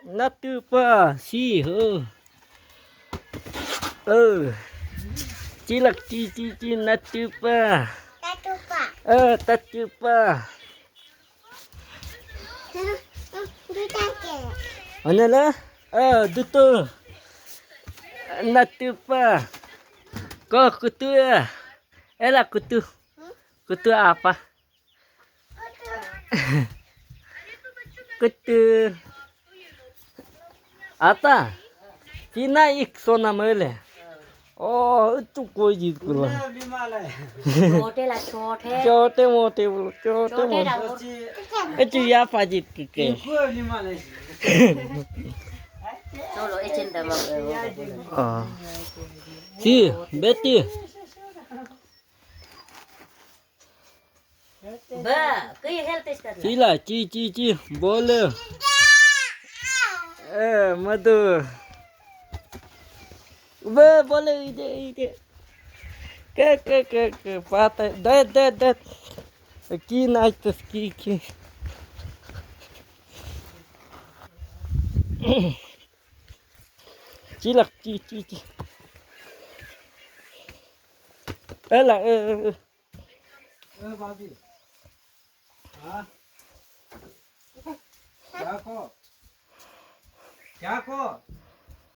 Natupa, si, cilak cici natupa, tatupa. Mana lah? Betul. Natupa. Kau kutu ya? Elah kutu. Kutu apa? Kutu. आता ती नाही एक सोना मिळाले तू कोई जीत करू छोटेला छोटे छोटे मोठे बोल छोटे मोठे या पाहिजेत की काय solo echen da mag ती बेटी ba kay health is that तिला ची ची ची बोल मधु बोल इथे इथे काय पाहत दत की नाचतस की चिलक ची एला बाबी हाँ क्या को